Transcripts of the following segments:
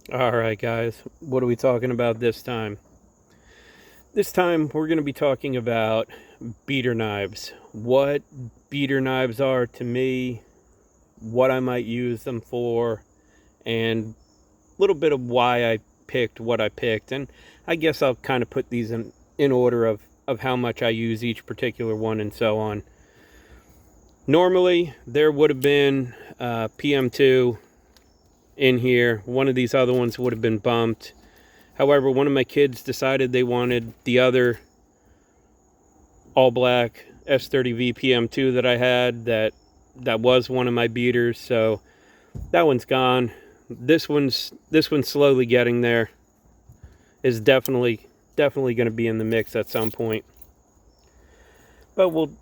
Alright guys, what are we talking about this time? This time we're going to be talking about beater knives. What beater knives are to me, what I might use them for, and a little bit of why I picked what I picked. And I guess I'll kind of put these in order of how much I use each particular one and so on. Normally there would have been PM2 in here. One of these other ones would have been bumped. However, one of my kids decided they wanted the other all-black S30V PM2 that I had that was one of my beaters, so that one's gone. This one's slowly getting there. Is definitely going to be in the mix at some point. But we'll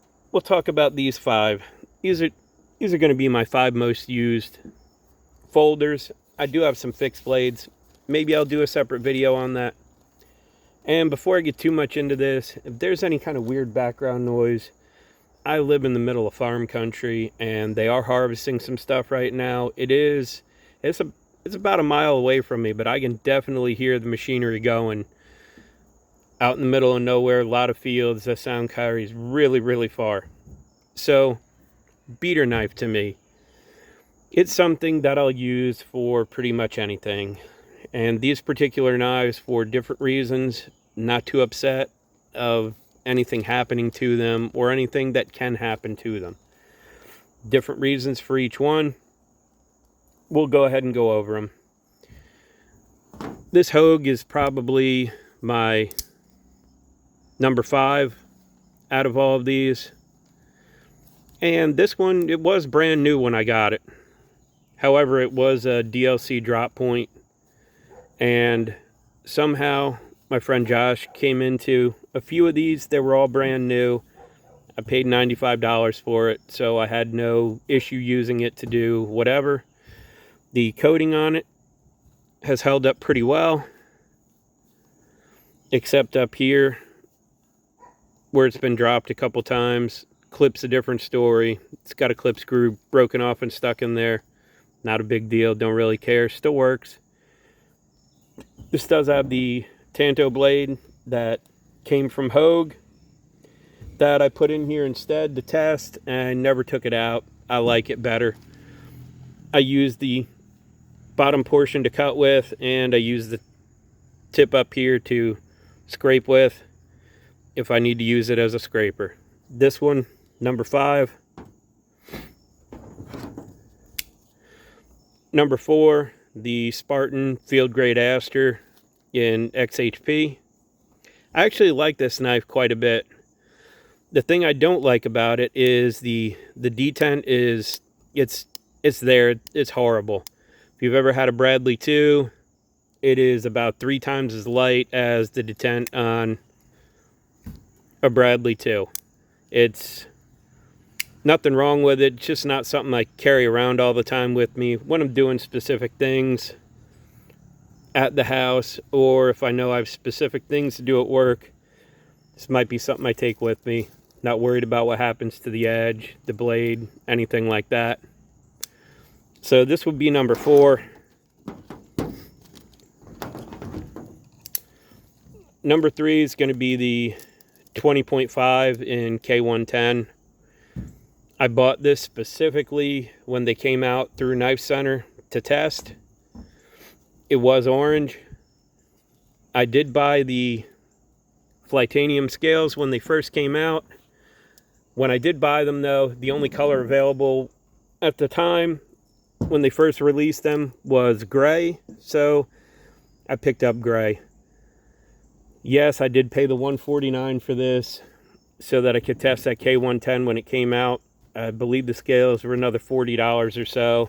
talk about these five. These are going to be my 5 most used folders. I do have some fixed blades. Maybe I'll do a separate video on that. And before I get too much into this, if there's any kind of weird background noise, I live in the middle of farm country and they are harvesting some stuff right now. It's about a mile away from me, but I can definitely hear the machinery going. Out in the middle of nowhere, a lot of fields, the sound carries really, really far. So, beater knife to me, it's something that I'll use for pretty much anything. And these particular knives, for different reasons, not too upset of anything happening to them or anything that can happen to them. Different reasons for each one. We'll go ahead and go over them. This Hogue is probably my number 5 out of all of these. And this one, it was brand new when I got it. However, it was a DLC drop point. And somehow my friend Josh came into a few of these. They were all brand new. I paid $95 for it, so I had no issue using it to do whatever. The coating on it has held up pretty well, except up here where it's been dropped a couple times. Clip's a different story. It's got a clip screw broken off and stuck in there. Not a big deal, don't really care, still works. This does have the Tanto blade that came from Hogue that I put in here instead to test, and I never took it out. I like it better. I use the bottom portion to cut with, and I use the tip up here to scrape with if I need to use it as a scraper. This one, number 5. Number 4, the Spartan field grade Aster in XHP. I actually like this knife quite a bit. The thing I don't like about it is the detent is, it's there, it's horrible. If you've ever had a Bradley 2, it is about 3 times as light as the detent on a Bradley 2. It's nothing wrong with it, it's just not something I carry around all the time with me when I'm doing specific things at the house, or if I know I have specific things to do at work. This might be something I take with me. Not worried about what happens to the edge, the blade, anything like that. So this would be number 4. Number 3 is going to be the 20.5 in K110. I bought this specifically when they came out through Knife Center to test. It was orange. I did buy the Flytanium scales when they first came out. When I did buy them though, the only color available at the time when they first released them was gray, so I picked up gray. Yes, I did pay the $149 for this so that I could test that K110 when it came out. I believe the scales were another $40 or so.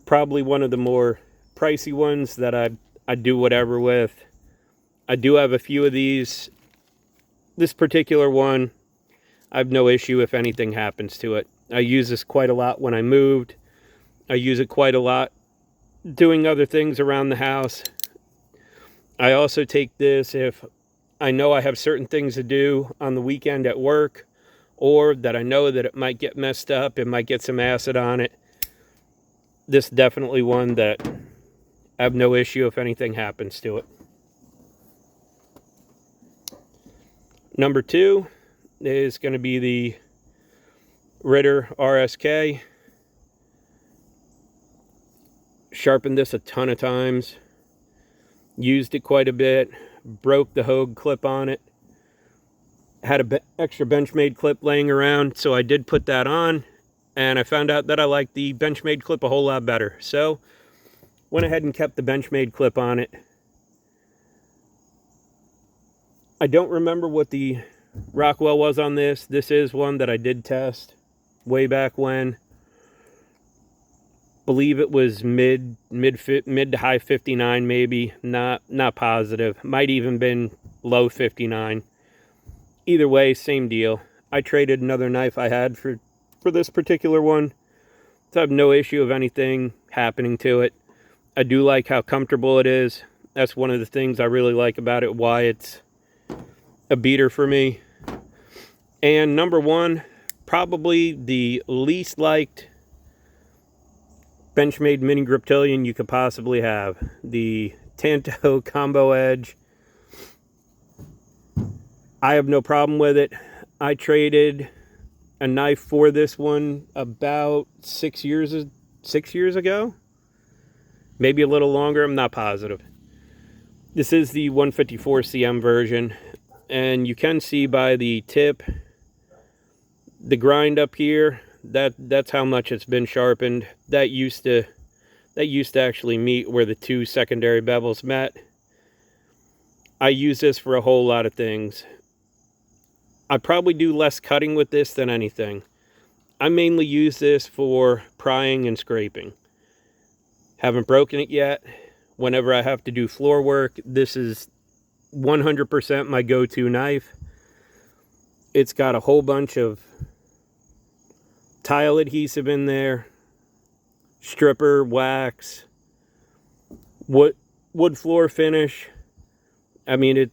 Probably one of the more pricey ones that I do whatever with. I do have a few of these. This particular one, I have no issue if anything happens to it. I use this quite a lot when I moved. I use it quite a lot doing other things around the house. I also take this if I know I have certain things to do on the weekend at work, or that I know that it might get messed up, it might get some acid on it. This is definitely one that I have no issue if anything happens to it. Number 2 is going to be the Ritter RSK. Sharpened this a ton of times. Used it quite a bit. Broke the Hogue clip on it. Had an extra Benchmade clip laying around, so I did put that on. And I found out that I liked the Benchmade clip a whole lot better. So, went ahead and kept the Benchmade clip on it. I don't remember what the Rockwell was on this. This is one that I did test way back when. Believe it was mid to high 59 maybe. Not positive. Might even been low 59. Either way, same deal. I traded another knife I had for this particular one. So I have no issue of anything happening to it. I do like how comfortable it is. That's one of the things I really like about it, why it's a beater for me. And number 1, probably the least liked Benchmade mini griptilian you could possibly have. The Tanto Combo Edge. I have no problem with it. I traded a knife for this one about 6 years ago. Maybe a little longer, I'm not positive. This is the 154 cm version, and you can see by the tip, the grind up here, that's how much it's been sharpened. That used to actually meet where the 2 secondary bevels met. I use this for a whole lot of things. I probably do less cutting with this than anything. I mainly use this for prying and scraping. Haven't broken it yet. Whenever I have to do floor work, this is 100% my go-to knife. It's got a whole bunch of tile adhesive in there, stripper, wax, wood floor finish. I mean,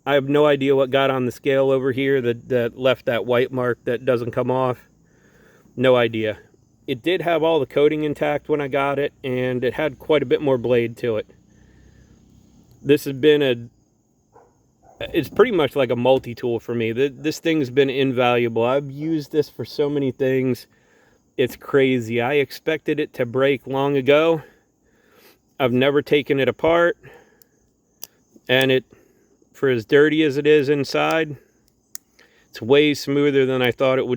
I have no idea what got on the scale over here that left that white mark that doesn't come off. No idea. It did have all the coating intact when I got it, and it had quite a bit more blade to it. This has been it's pretty much like a multi-tool for me. This thing's been invaluable. I've used this for so many things. It's crazy. I expected it to break long ago. I've never taken it apart. And for as dirty as it is inside, it's way smoother than I thought it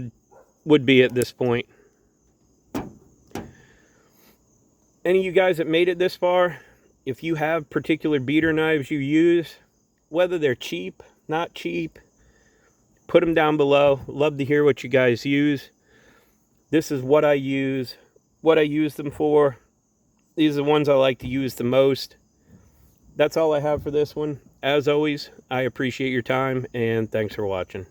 would be at this point. Any of you guys that made it this far, if you have particular beater knives you use, whether they're cheap, not cheap, put them down below. Love to hear what you guys use. This is what I use them for. These are the ones I like to use the most. That's all I have for this one. As always, I appreciate your time, and thanks for watching.